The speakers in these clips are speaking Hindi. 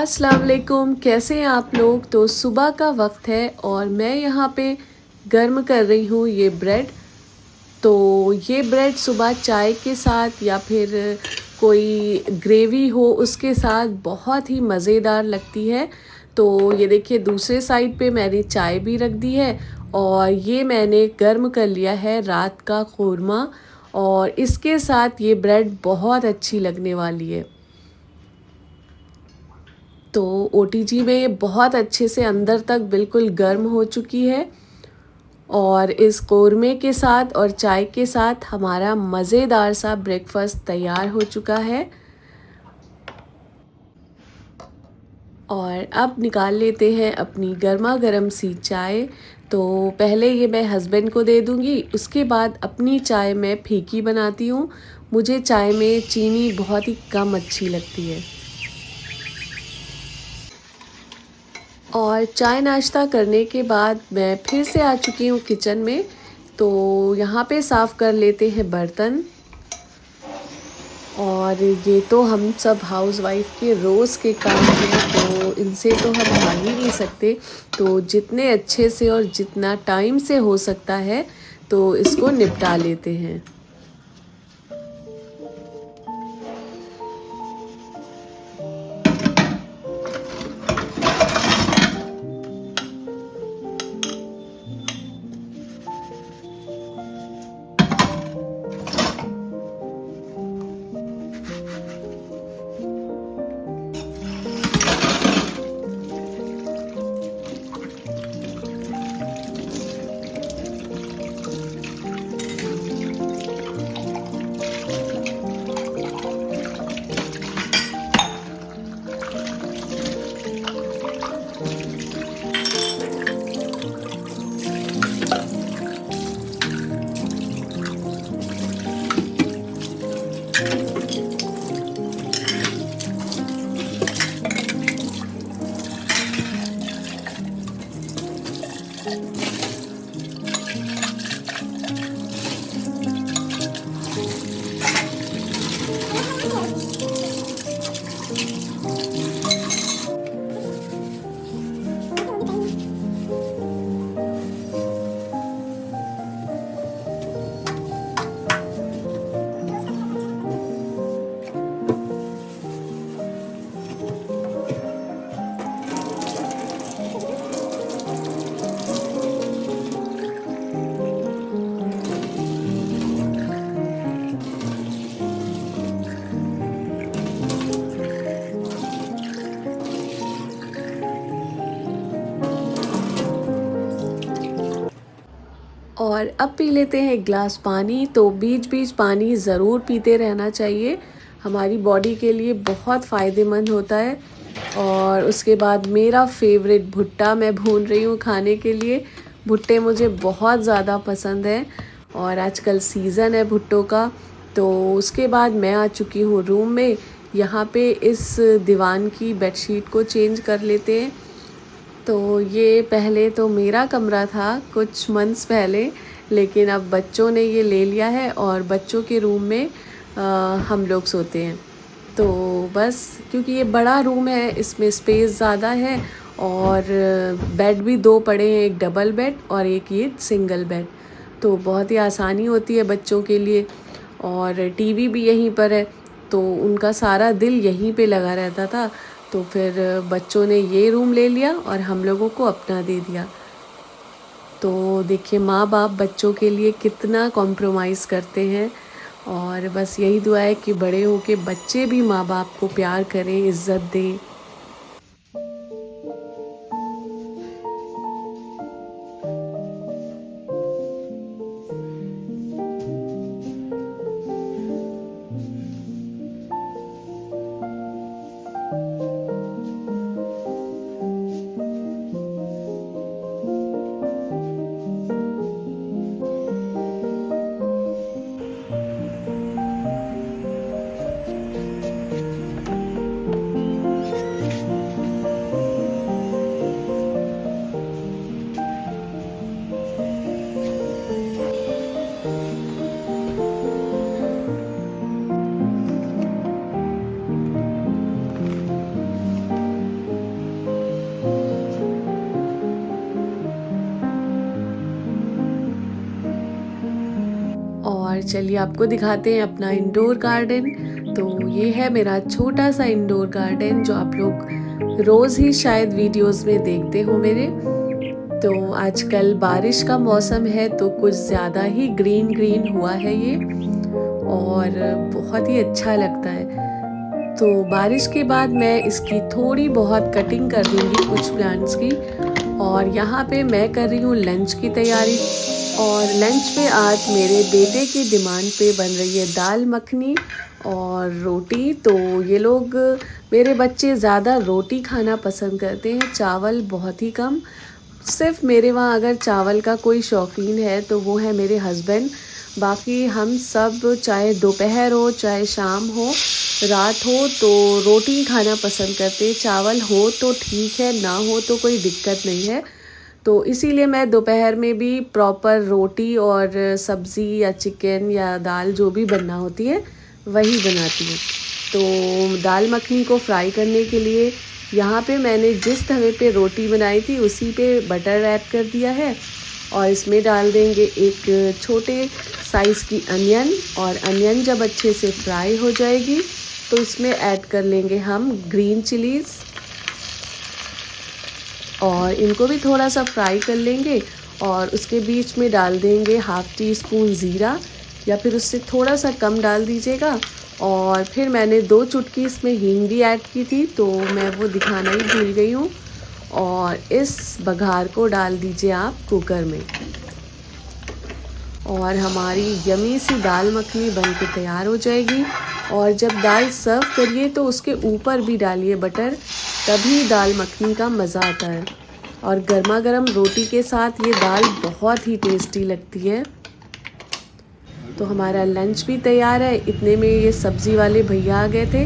अस्सलाम वालेकुम, कैसे हैं आप लोग। तो सुबह का वक्त है और मैं यहाँ पे गर्म कर रही हूँ ये ब्रेड। तो ये ब्रेड सुबह चाय के साथ या फिर कोई ग्रेवी हो उसके साथ बहुत ही मज़ेदार लगती है। तो ये देखिए दूसरे साइड पे मैंने चाय भी रख दी है और ये मैंने गर्म कर लिया है रात का क़ोरमा और इसके साथ ये ब्रेड बहुत अच्छी लगने वाली है। तो ओटीजी में ये बहुत अच्छे से अंदर तक बिल्कुल गर्म हो चुकी है और इस क़ोरमे के साथ और चाय के साथ हमारा मज़ेदार सा ब्रेकफास्ट तैयार हो चुका है। और अब निकाल लेते हैं अपनी गर्मा गर्म सी चाय। तो पहले ये मैं हस्बैंड को दे दूँगी, उसके बाद अपनी चाय मैं फीकी बनाती हूँ। मुझे चाय में चीनी बहुत ही कम अच्छी लगती है। और चाय नाश्ता करने के बाद मैं फिर से आ चुकी हूँ किचन में। तो यहाँ पे साफ़ कर लेते हैं बर्तन। और ये तो हम सब हाउसवाइफ के रोज़ के काम हैं, तो इनसे तो हम भाग ही नहीं सकते। तो जितने अच्छे से और जितना टाइम से हो सकता है तो इसको निपटा लेते हैं। और अब पी लेते हैं एक गिलास पानी। तो बीच बीच पानी ज़रूर पीते रहना चाहिए, हमारी बॉडी के लिए बहुत फ़ायदेमंद होता है। और उसके बाद मेरा फेवरेट भुट्टा मैं भून रही हूँ खाने के लिए। भुट्टे मुझे बहुत ज़्यादा पसंद हैं और आजकल सीज़न है भुट्टों का। तो उसके बाद मैं आ चुकी हूँ रूम में। यहाँ पे इस दीवान की बेडशीट को चेंज कर लेते हैं। तो ये पहले तो मेरा कमरा था कुछ मंथ्स पहले, लेकिन अब बच्चों ने ये ले लिया है और बच्चों के रूम में हम लोग सोते हैं। तो बस क्योंकि ये बड़ा रूम है, इसमें स्पेस ज़्यादा है और बेड भी दो पड़े हैं, एक डबल बेड और एक ये सिंगल बेड। तो बहुत ही आसानी होती है बच्चों के लिए। और टीवी भी यहीं पर है, तो उनका सारा दिल यहीं पे लगा रहता था। तो फिर बच्चों ने ये रूम ले लिया और हम लोगों को अपना दे दिया। तो देखिए माँ बाप बच्चों के लिए कितना कॉम्प्रोमाइज़ करते हैं। और बस यही दुआ है कि बड़े होके बच्चे भी माँ बाप को प्यार करें, इज़्ज़त दें। और चलिए आपको दिखाते हैं अपना इंडोर गार्डन। तो ये है मेरा छोटा सा इंडोर गार्डन जो आप लोग रोज़ ही शायद वीडियोस में देखते हो मेरे। तो आजकल बारिश का मौसम है तो कुछ ज़्यादा ही ग्रीन ग्रीन हुआ है ये, और बहुत ही अच्छा लगता है। तो बारिश के बाद मैं इसकी थोड़ी बहुत कटिंग कर दूँगी कुछ प्लांट्स की। और यहाँ पे मैं कर रही हूँ लंच की तैयारी, और लंच पे आज मेरे बेटे की डिमांड पे बन रही है दाल मखनी और रोटी। तो ये लोग, मेरे बच्चे ज़्यादा रोटी खाना पसंद करते हैं, चावल बहुत ही कम। सिर्फ मेरे वहाँ अगर चावल का कोई शौकीन है तो वो है मेरे हस्बैंड। बाकी हम सब चाहे दोपहर हो चाहे शाम हो रात हो तो रोटी खाना पसंद करते। चावल हो तो ठीक है, ना हो तो कोई दिक्कत नहीं है। तो इसीलिए मैं दोपहर में भी प्रॉपर रोटी और सब्ज़ी या चिकन या दाल जो भी बनना होती है वही बनाती हूँ। तो दाल मखनी को फ्राई करने के लिए यहाँ पे मैंने जिस तवे पे रोटी बनाई थी उसी पे बटर ऐड कर दिया है, और इसमें डाल देंगे एक छोटे साइज़ की अनियन। और अनियन जब अच्छे से फ्राई हो जाएगी तो इसमें ऐड कर लेंगे हम ग्रीन चिलीज़, और इनको भी थोड़ा सा फ्राई कर लेंगे। और उसके बीच में डाल देंगे हाफ़ टी स्पून ज़ीरा, या फिर उससे थोड़ा सा कम डाल दीजिएगा। और फिर मैंने 2 चुटकी इसमें हींग भी ऐड की थी, तो मैं वो दिखाना ही भूल गई हूँ। और इस बघार को डाल दीजिए आप कुकर में, और हमारी यमी सी दाल मखनी बन के तैयार हो जाएगी। और जब दाल सर्व करिए तो उसके ऊपर भी डालिए बटर, तभी दाल मखनी का मज़ा आता है। और गर्मा गर्म रोटी के साथ ये दाल बहुत ही टेस्टी लगती है। तो हमारा लंच भी तैयार है। इतने में ये सब्ज़ी वाले भैया आ गए थे।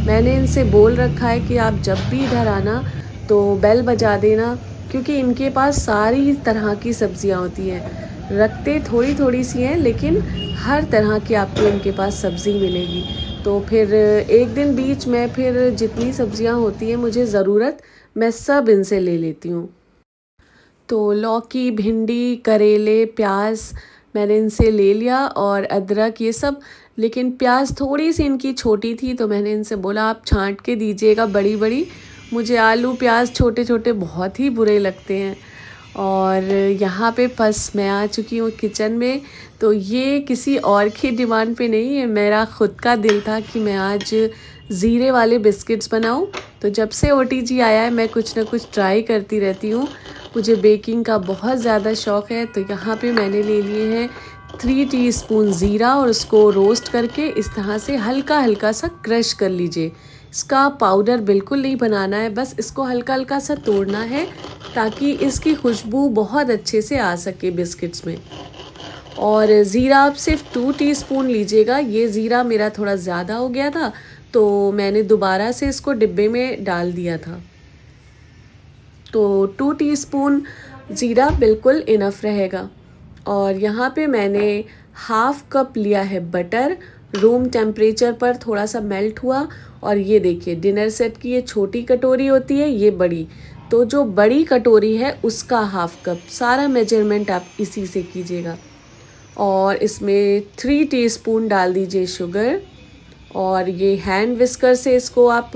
मैंने इनसे बोल रखा है कि आप जब भी इधर आना तो बेल बजा देना, क्योंकि इनके पास सारी तरह की सब्ज़ियाँ होती हैं। रखते थोड़ी थोड़ी सी हैं लेकिन हर तरह की आपको इनके पास सब्ज़ी मिलेगी। तो फिर एक दिन बीच में फिर जितनी सब्ज़ियाँ होती हैं मुझे ज़रूरत, मैं सब इनसे ले लेती हूँ। तो लौकी, भिंडी, करेले, प्याज मैंने इनसे ले लिया, और अदरक ये सब। लेकिन प्याज थोड़ी सी इनकी छोटी थी तो मैंने इनसे बोला आप छांट के दीजिएगा बड़ी बड़ी, मुझे आलू प्याज छोटे छोटे बहुत ही बुरे लगते हैं। और यहाँ पे बस मैं आ चुकी हूँ किचन में। तो ये किसी और की डिमांड पे नहीं है, मेरा ख़ुद का दिल था कि मैं आज ज़ीरे वाले बिस्किट्स बनाऊँ। तो जब से OTG आया है मैं कुछ ना कुछ ट्राई करती रहती हूँ। मुझे बेकिंग का बहुत ज़्यादा शौक़ है। तो यहाँ पे मैंने ले लिए हैं 3 टीस्पून ज़ीरा, और उसको रोस्ट करके इस तरह से हल्का हल्का सा क्रश कर लीजिए। इसका पाउडर बिल्कुल नहीं बनाना है, बस इसको हल्का हल्का सा तोड़ना है ताकि इसकी खुशबू बहुत अच्छे से आ सके बिस्किट्स में। और ज़ीरा आप सिर्फ 2 टीस्पून लीजिएगा। ये ज़ीरा मेरा थोड़ा ज़्यादा हो गया था तो मैंने दोबारा से इसको डिब्बे में डाल दिया था। तो 2 टीस्पून ज़ीरा बिल्कुल इनफ रहेगा। और यहाँ पे मैंने हाफ़ कप लिया है बटर, रूम टेम्परेचर पर थोड़ा सा मेल्ट हुआ। और ये देखिए डिनर सेट की ये छोटी कटोरी होती है, ये बड़ी। तो जो बड़ी कटोरी है उसका हाफ़ कप, सारा मेजरमेंट आप इसी से कीजिएगा। और इसमें 3 टीस्पून डाल दीजिए शुगर, और ये हैंड विस्कर से इसको आप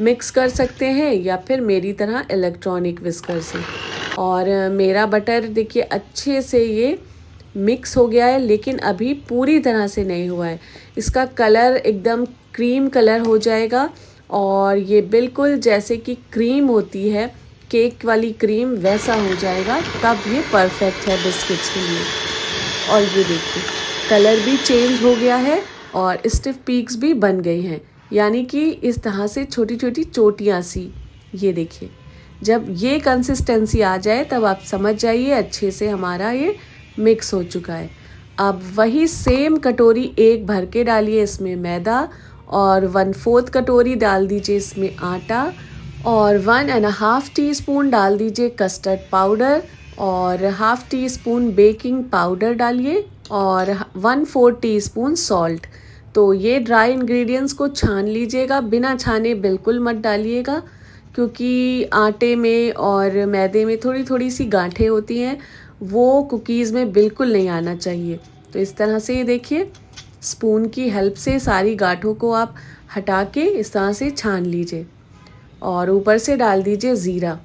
मिक्स कर सकते हैं या फिर मेरी तरह इलेक्ट्रॉनिक विस्कर से। और मेरा बटर देखिए अच्छे से ये मिक्स हो गया है, लेकिन अभी पूरी तरह से नहीं हुआ है। इसका कलर एकदम क्रीम कलर हो जाएगा, और ये बिल्कुल जैसे कि क्रीम होती है, केक वाली क्रीम, वैसा हो जाएगा, तब ये परफेक्ट है बिस्किट्स के लिए। और ये देखिए कलर भी चेंज हो गया है और स्टिफ पीक्स भी बन गई हैं, यानी कि इस तरह से छोटी छोटी चोटियाँ सी। ये देखिए जब ये कंसिस्टेंसी आ जाए तब आप समझ जाइए अच्छे से हमारा ये मिक्स हो चुका है। अब वही सेम कटोरी एक भर के डालिए इसमें मैदा, और 1/4 कटोरी डाल दीजिए इसमें आटा, और 1.5 टीस्पून डाल दीजिए कस्टर्ड पाउडर, और half tea spoon baking powder डालिए, और 1/4 टीस्पून सॉल्ट। तो ये ड्राई इंग्रेडिएंट्स को छान लीजिएगा, बिना छाने बिल्कुल मत डालिएगा, क्योंकि आटे में और मैदे में थोड़ी थोड़ी सी गांठें होती हैं, वो कुकीज़ में बिल्कुल नहीं आना चाहिए। तो इस तरह से ये देखिए स्पून की हेल्प से सारी गांठों को आप हटा के इस तरह से छान लीजिए और ऊपर से डाल दीजिए ज़ीरा।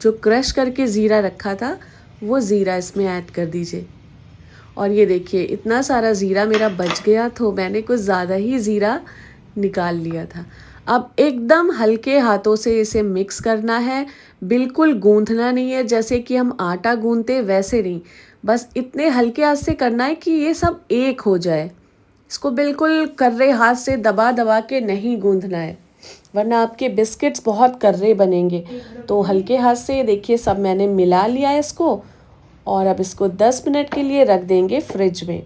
जो क्रश करके ज़ीरा रखा था वो ज़ीरा इसमें ऐड कर दीजिए। और ये देखिए इतना सारा ज़ीरा मेरा बच गया, तो मैंने कुछ ज़्यादा ही ज़ीरा निकाल लिया था। अब एकदम हल्के हाथों से इसे मिक्स करना है, बिल्कुल गूंथना नहीं है जैसे कि हम आटा गूंथते वैसे नहीं, बस इतने हल्के हाथ से करना है कि ये सब एक हो जाए। इसको बिल्कुल कर्रे हाथ से दबा दबा के नहीं गूंथना है, वरना आपके बिस्किट्स बहुत कर्रे बनेंगे। तो हल्के हाथ से देखिए सब मैंने मिला लिया है इसको, और अब इसको 10 मिनट के लिए रख देंगे फ्रिज में।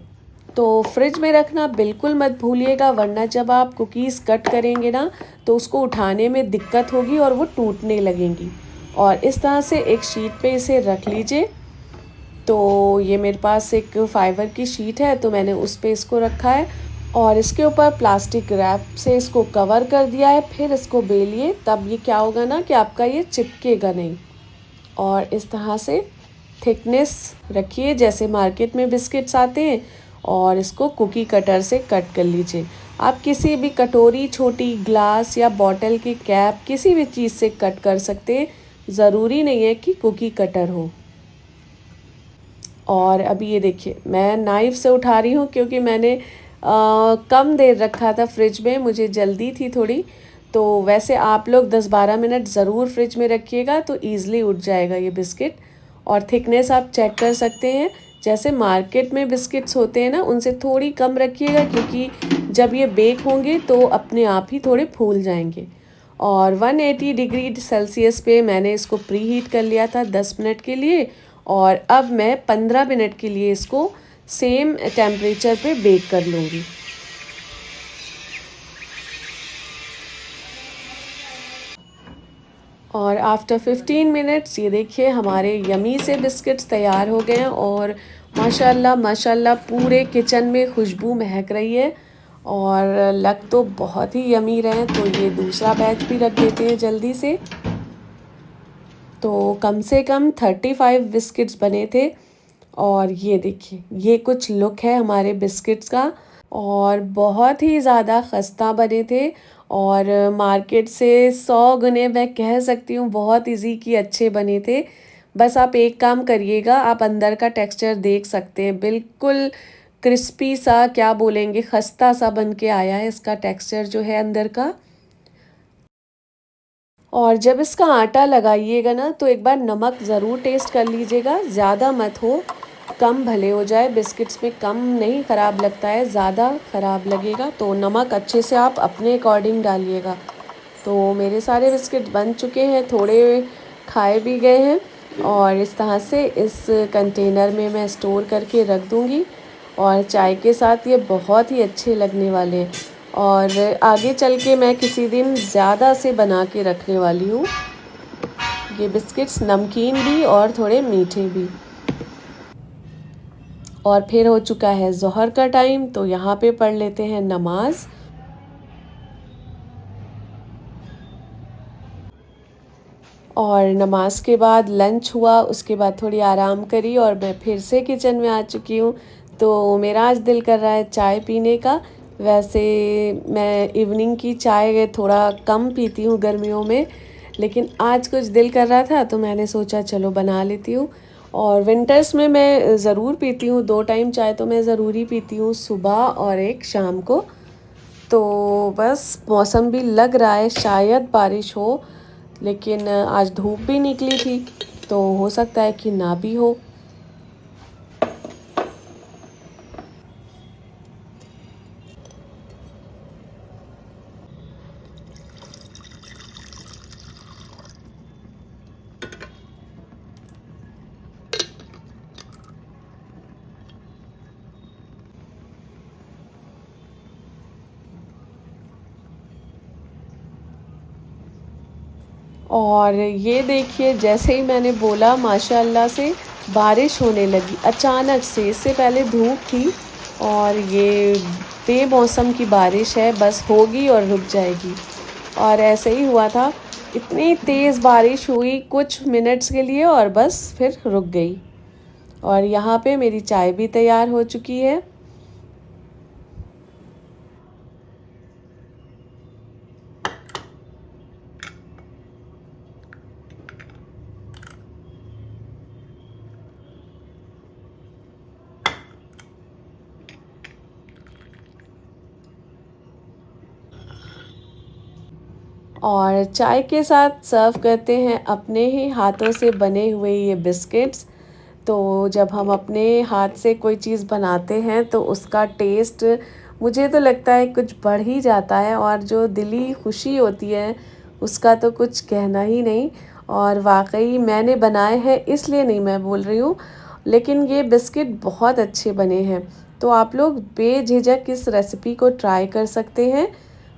तो फ्रिज में रखना बिल्कुल मत भूलिएगा, वरना जब आप कुकीज़ कट करेंगे ना तो उसको उठाने में दिक्कत होगी और वो टूटने लगेंगी। और इस तरह से एक शीट पे इसे रख लीजिए। तो ये मेरे पास एक फाइबर की शीट है, तो मैंने उस पे इसको रखा है और इसके ऊपर प्लास्टिक रैप से इसको कवर कर दिया है। फिर इसको बेलिए, तब ये क्या होगा ना कि आपका ये चिपकेगा नहीं। और इस तरह से थिकनेस रखिए जैसे मार्केट में बिस्किट्स आते हैं, और इसको कुकी कटर से कट कर लीजिए। आप किसी भी कटोरी, छोटी ग्लास या बॉटल की कैप, किसी भी चीज़ से कट कर सकते हैं, ज़रूरी नहीं है कि कुकी कटर हो। और अभी ये देखिए मैं नाइफ़ से उठा रही हूँ क्योंकि मैंने कम देर रखा था फ्रिज में, मुझे जल्दी थी थोड़ी। तो वैसे आप लोग 10-12 मिनट ज़रूर फ्रिज में रखिएगा तो ईज़िली उठ जाएगा ये बिस्किट। और थिकनेस आप चेक कर सकते हैं, जैसे मार्केट में बिस्किट्स होते हैं ना उनसे थोड़ी कम रखिएगा, क्योंकि जब ये बेक होंगे तो अपने आप ही थोड़े फूल जाएंगे। और 180 डिग्री सेल्सियस पे मैंने इसको प्री हीट कर लिया था 10 मिनट के लिए, और अब मैं 15 मिनट के लिए इसको सेम टेम्परेचर पे बेक कर लूँगी। और आफ्टर 15 मिनट्स ये देखिए हमारे यमी से बिस्किट्स तैयार हो गए हैं, और माशाल्लाह माशाल्लाह पूरे किचन में खुशबू महक रही है और लग तो बहुत ही यमी रहे हैं। तो ये दूसरा बैच भी रख देते हैं जल्दी से। तो कम से कम 35 बिस्किट्स बने थे, और ये देखिए ये कुछ लुक है हमारे बिस्किट्स का, और बहुत ही ज़्यादा खस्ता बने थे। और मार्केट से 100 गुने मैं कह सकती हूँ बहुत इजी कि अच्छे बने थे। बस आप एक काम करिएगा, आप अंदर का टेक्सचर देख सकते हैं, बिल्कुल क्रिस्पी सा, क्या बोलेंगे, खस्ता सा बन के आया है इसका टेक्सचर जो है अंदर का। और जब इसका आटा लगाइएगा ना तो एक बार नमक ज़रूर टेस्ट कर लीजिएगा, ज़्यादा मत हो, कम भले हो जाए। बिस्किट्स में कम नहीं ख़राब लगता है, ज़्यादा ख़राब लगेगा। तो नमक अच्छे से आप अपने अकॉर्डिंग डालिएगा। तो मेरे सारे बिस्किट बन चुके हैं, थोड़े खाए भी गए हैं, और इस तरह से इस कंटेनर में मैं स्टोर करके रख दूँगी, और चाय के साथ ये बहुत ही अच्छे लगने वाले हैं। और आगे चल के मैं किसी दिन ज़्यादा से बना के रखने वाली हूँ ये बिस्किट्स, नमकीन भी और थोड़े मीठे भी। और फिर हो चुका है ज़ोहर का टाइम, तो यहाँ पे पढ़ लेते हैं नमाज। और नमाज के बाद लंच हुआ, उसके बाद थोड़ी आराम करी और मैं फिर से किचन में आ चुकी हूँ। तो मेरा आज दिल कर रहा है चाय पीने का। वैसे मैं इवनिंग की चाय थोड़ा कम पीती हूँ गर्मियों में, लेकिन आज कुछ दिल कर रहा था तो मैंने सोचा चलो बना लेती हूँ। और विंटर्स में मैं ज़रूर पीती हूँ, 2 टाइम चाय तो मैं ज़रूरी पीती हूँ, सुबह और एक शाम को। तो बस मौसम भी लग रहा है शायद बारिश हो, लेकिन आज धूप भी निकली थी तो हो सकता है कि ना भी हो। और ये देखिए जैसे ही मैंने बोला माशाल्लाह से बारिश होने लगी अचानक से। इससे पहले धूप थी, और ये बेमौसम की बारिश है, बस होगी और रुक जाएगी। और ऐसे ही हुआ था, इतनी तेज़ बारिश हुई कुछ मिनट्स के लिए और बस फिर रुक गई। और यहाँ पे मेरी चाय भी तैयार हो चुकी है। और चाय के साथ सर्व करते हैं अपने ही हाथों से बने हुए ये बिस्किट्स। तो जब हम अपने हाथ से कोई चीज़ बनाते हैं तो उसका टेस्ट मुझे तो लगता है कुछ बढ़ ही जाता है, और जो दिली खुशी होती है उसका तो कुछ कहना ही नहीं। और वाकई मैंने बनाए हैं इसलिए नहीं मैं बोल रही हूँ, लेकिन ये बिस्किट बहुत अच्छे बने हैं। तो आप लोग बेझिझक इस रेसिपी को ट्राई कर सकते हैं।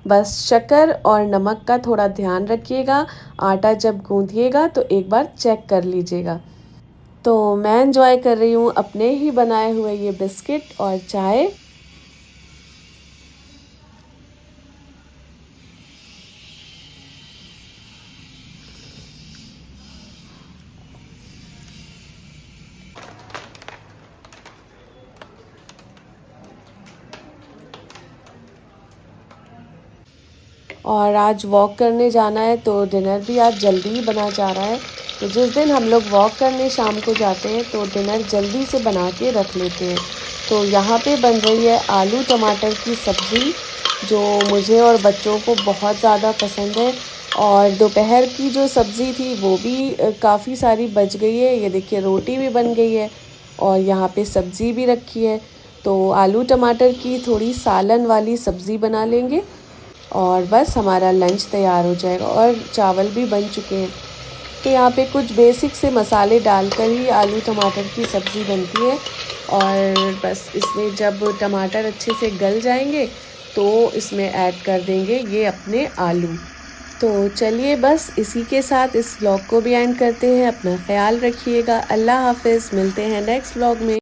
बस शक्कर और नमक का थोड़ा ध्यान रखिएगा। आटा जब गूंथिएगा तो एक बार चेक कर लीजिएगा। तो मैं एंजॉय कर रही हूँ अपने ही बनाए हुए ये बिस्किट और चाय। और आज वॉक करने जाना है तो डिनर भी आज जल्दी ही बना जा रहा है। तो जिस दिन हम लोग वॉक करने शाम को जाते हैं तो डिनर जल्दी से बना के रख लेते हैं। तो यहाँ पे बन रही है आलू टमाटर की सब्ज़ी, जो मुझे और बच्चों को बहुत ज़्यादा पसंद है। और दोपहर की जो सब्ज़ी थी वो भी काफ़ी सारी बच गई है। ये देखिए रोटी भी बन गई है और यहाँ पे सब्ज़ी भी रखी है। तो आलू टमाटर की थोड़ी सालन वाली सब्ज़ी बना लेंगे और बस हमारा लंच तैयार हो जाएगा। और चावल भी बन चुके हैं। तो यहाँ पे कुछ बेसिक से मसाले डालकर ही आलू टमाटर की सब्ज़ी बनती है। और बस इसमें जब टमाटर अच्छे से गल जाएंगे तो इसमें ऐड कर देंगे ये अपने आलू। तो चलिए बस इसी के साथ इस व्लॉग को भी एंड करते हैं। अपना ख्याल रखिएगा। अल्लाह हाफ़िज़। मिलते हैं नेक्स्ट व्लॉग में।